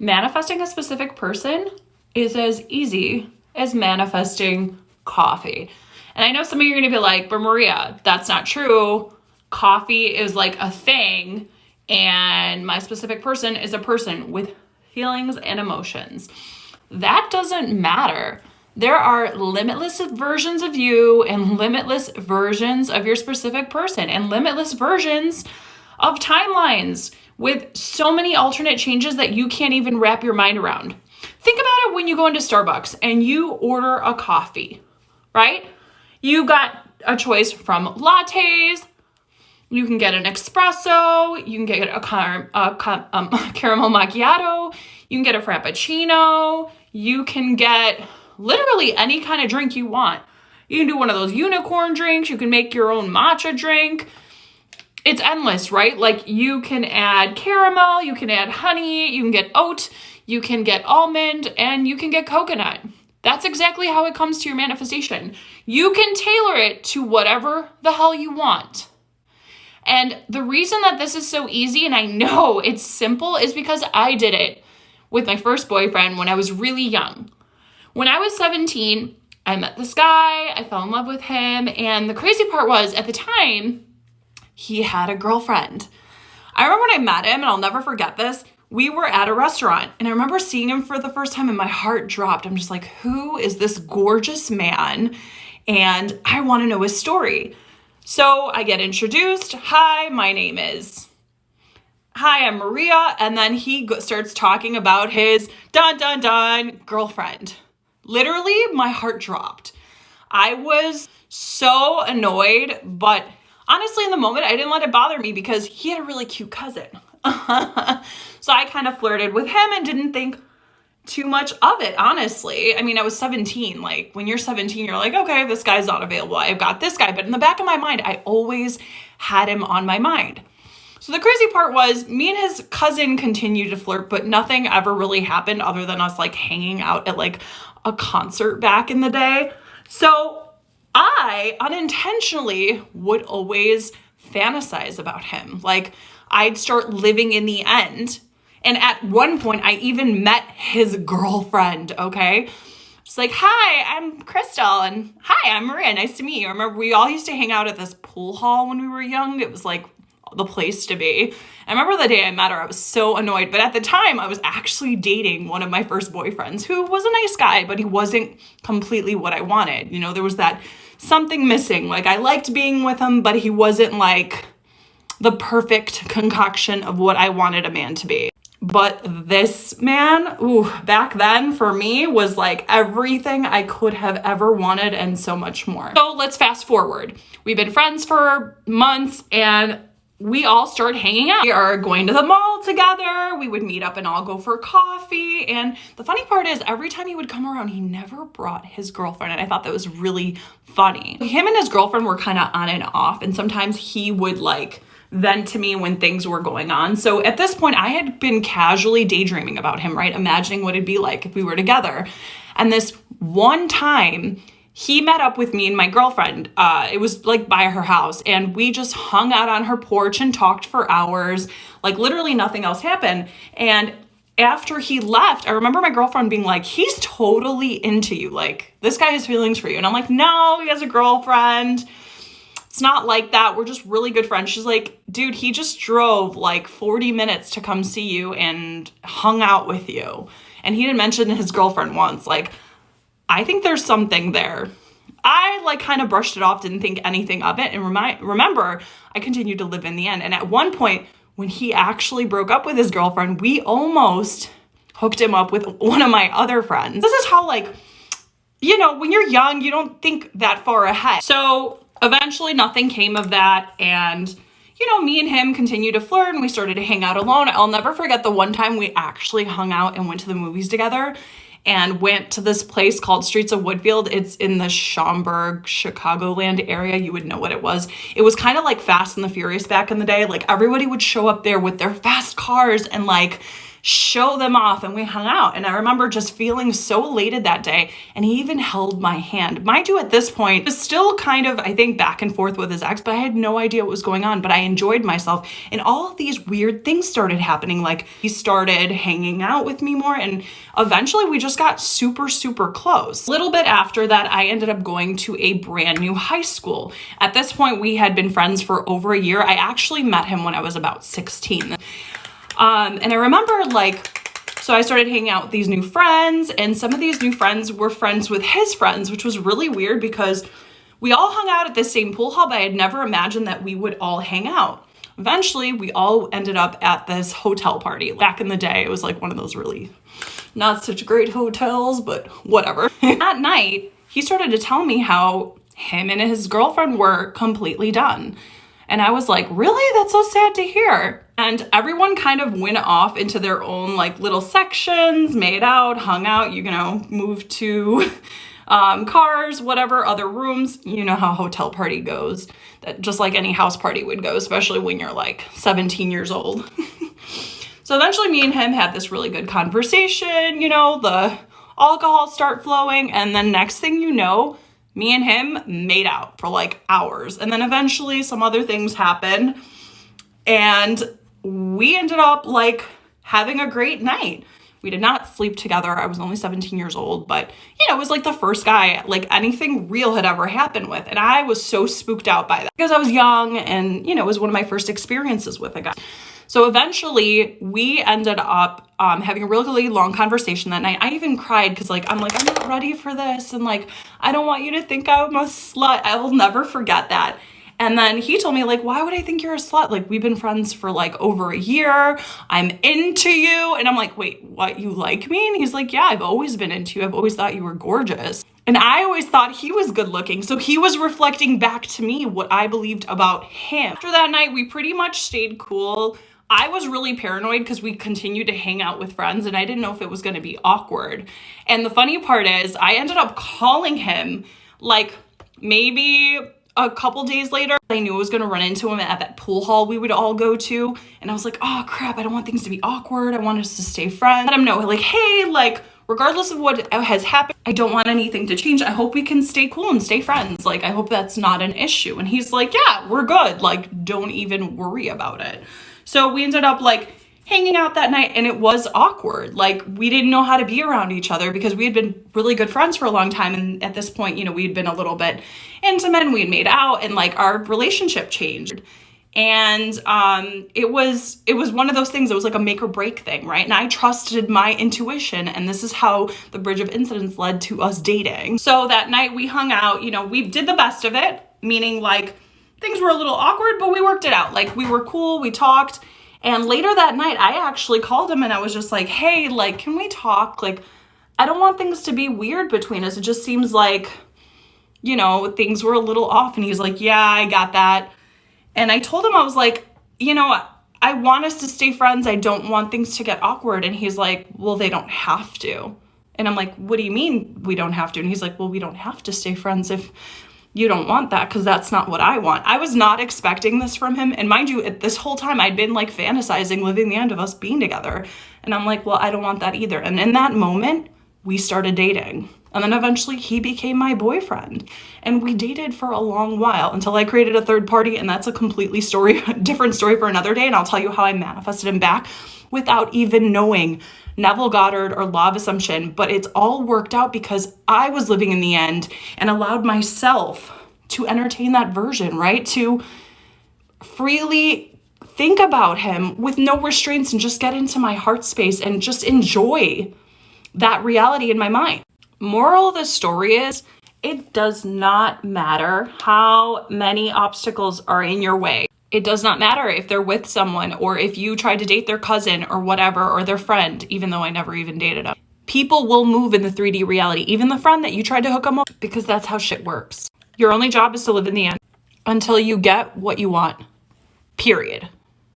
Manifesting a specific person is as easy as manifesting coffee. And I know some of you are going to be like, but Maria, that's not true. Coffee is like a thing, and my specific person is a person with feelings and emotions. That doesn't matter. There are limitless versions of you and limitless versions of your specific person and limitless versions of timelines with so many alternate changes that you can't even wrap your mind around. Think about it when you go into Starbucks and you order a coffee, right? You got a choice from lattes, you can get an espresso, you can get a caramel macchiato, you can get a frappuccino, you can get literally any kind of drink you want. You can do one of those unicorn drinks, you can make your own matcha drink. It's endless, right? Like you can add caramel, you can add honey, you can get oat, you can get almond, and you can get coconut. That's exactly how it comes to your manifestation. You can tailor it to whatever the hell you want. And the reason that this is so easy, and I know it's simple, is because I did it with my first boyfriend when I was really young. When I was 17, I met this guy, I fell in love with him, and the crazy part was, at the time, he had a girlfriend. I remember when I met him, and I'll never forget this, we were at a restaurant, and I remember seeing him for the first time, and my heart dropped. I'm just like, who is this gorgeous man? And I want to know his story. So I get introduced. Hi, my name is... Hi, I'm Maria. And then he starts talking about his girlfriend. Literally, my heart dropped. I was so annoyed, but honestly, in the moment, I didn't let it bother me because he had a really cute cousin. So I kind of flirted with him and didn't think too much of it, honestly. I mean, I was 17. Like, when you're 17, you're like, okay, this guy's not available. I've got this guy. But in the back of my mind, I always had him on my mind. So the crazy part was me and his cousin continued to flirt, but nothing ever really happened other than us like hanging out at like a concert back in the day. So I unintentionally would always fantasize about him. Like, I'd start living in the end. And at one point, I even met his girlfriend, okay? It's like, hi, I'm Crystal, and hi, I'm Maria. Nice to meet you. I remember we all used to hang out at this pool hall when we were young. It was like the place to be. I remember the day I met her, I was so annoyed. But at the time, I was actually dating one of my first boyfriends who was a nice guy, but he wasn't completely what I wanted. You know, there was that something missing. Like, I liked being with him, but he wasn't like the perfect concoction of what I wanted a man to be. But this man, back then for me was like everything I could have ever wanted and so much more. So let's fast forward. We've been friends for months and we all started hanging out. We are going to the mall together. We would meet up and all go for coffee. And the funny part is every time he would come around, he never brought his girlfriend. And I thought that was really funny. Him and his girlfriend were kind of on and off. And sometimes he would like vent to me when things were going on. So at this point, I had been casually daydreaming about him, right? Imagining what it'd be like if we were together. And this one time, he met up with me and my girlfriend. It was like by her house. And we just hung out on her porch and talked for hours. Like literally nothing else happened. And after he left, I remember my girlfriend being like, he's totally into you. Like, this guy has feelings for you. And I'm like, no, he has a girlfriend. It's not like that. We're just really good friends. She's like, dude, he just drove like 40 minutes to come see you and hung out with you. And he didn't mention his girlfriend once. Like, I think there's something there. I like kind of brushed it off, didn't think anything of it. And remember, I continued to live in the end. And at one point, when he actually broke up with his girlfriend, we almost hooked him up with one of my other friends. This is how, like, you know, when you're young, you don't think that far ahead. So eventually nothing came of that. And, you know, me and him continued to flirt and we started to hang out alone. I'll never forget the one time we actually hung out and went to the movies together and went to this place called Streets of Woodfield. It's in the Schaumburg, Chicagoland area. You would know what it was. It was kind of like Fast and the Furious back in the day. Like everybody would show up there with their fast cars and like show them off, and we hung out. And I remember just feeling so elated that day, and he even held my hand. Mind you, at this point, was still kind of, I think, back and forth with his ex, but I had no idea what was going on, but I enjoyed myself. And all of these weird things started happening. Like, he started hanging out with me more, and eventually we just got super, super close. A little bit after that, I ended up going to a brand new high school. At this point, we had been friends for over a year. I actually met him when I was about 16. And I remember, like, so I started hanging out with these new friends, and some of these new friends were friends with his friends, which was really weird because we all hung out at the same pool hall, but I had never imagined that we would all hang out. Eventually, we all ended up at this hotel party. Back in the day, it was like one of those really not such great hotels, but whatever. That night, he started to tell me how him and his girlfriend were completely done. And I was like, really? That's so sad to hear. And everyone kind of went off into their own like little sections, made out, hung out, you know, moved to cars, whatever, other rooms. You know how hotel party goes, that just like any house party would go, especially when you're like 17 years old. So eventually me and him had this really good conversation, you know, the alcohol start flowing, and then next thing you know, me and him made out for like hours. And then eventually some other things happened, and we ended up like having a great night. We did not sleep together. I was only 17 years old, but you know, it was like the first guy like anything real had ever happened with. And I was so spooked out by that because I was young, and you know, it was one of my first experiences with a guy. So eventually we ended up having a really long conversation that night. I even cried because like, I'm not ready for this. And like, I don't want you to think I'm a slut. I will never forget that. And then he told me like, why would I think you're a slut? Like, we've been friends for like over a year. I'm into you. And I'm like, wait, what, you like me? And he's like, yeah, I've always been into you. I've always thought you were gorgeous. And I always thought he was good looking. So he was reflecting back to me what I believed about him. After that night, we pretty much stayed cool. I was really paranoid because we continued to hang out with friends, and I didn't know if it was going to be awkward. And the funny part is I ended up calling him like maybe a couple days later. I knew I was going to run into him at that pool hall we would all go to. And I was like, oh crap, I don't want things to be awkward. I want us to stay friends. Let him know like, hey, like, regardless of what has happened, I don't want anything to change. I hope we can stay cool and stay friends. Like, I hope that's not an issue. And he's like, yeah, we're good. Like, don't even worry about it. So we ended up like hanging out that night, and it was awkward. Like, we didn't know how to be around each other because we had been really good friends for a long time. And at this point, you know, we had been a little bit intimate, and we had made out, and like our relationship changed. And it was one of those things. It was like a make or break thing, right? And I trusted my intuition, and this is how the bridge of incidents led to us dating. So that night we hung out, you know, we did the best of it, meaning like things were a little awkward, but we worked it out. Like, we were cool, we talked. And later that night, I actually called him, and I was just like, hey, like, can we talk? Like, I don't want things to be weird between us. It just seems like, you know, things were a little off. And he's like, yeah, I got that. And I told him, I was like, you know, I want us to stay friends. I don't want things to get awkward. And he's like, well, they don't have to. And I'm like, what do you mean we don't have to? And he's like, well, we don't have to stay friends if you don't want that, because that's not what I want. I was not expecting this from him. And mind you, at this whole time, I'd been like fantasizing living the end of us being together. And I'm like, well, I don't want that either. And in that moment, we started dating. And then eventually he became my boyfriend. And we dated for a long while until I created a third party. And that's a completely different story for another day. And I'll tell you how I manifested him back without even knowing Neville, Goddard, or law of assumption. But it's all worked out because I was living in the end and allowed myself to entertain that version, right? To freely think about him with no restraints and just get into my heart space and just enjoy that reality in my mind. Moral of the story is, it does not matter how many obstacles are in your way. It does not matter if they're with someone, or if you tried to date their cousin or whatever, or their friend, even though I never even dated them. People will move in the 3D reality, even the friend that you tried to hook them up, because that's how shit works. Your only job is to live in the end until you get what you want. Period.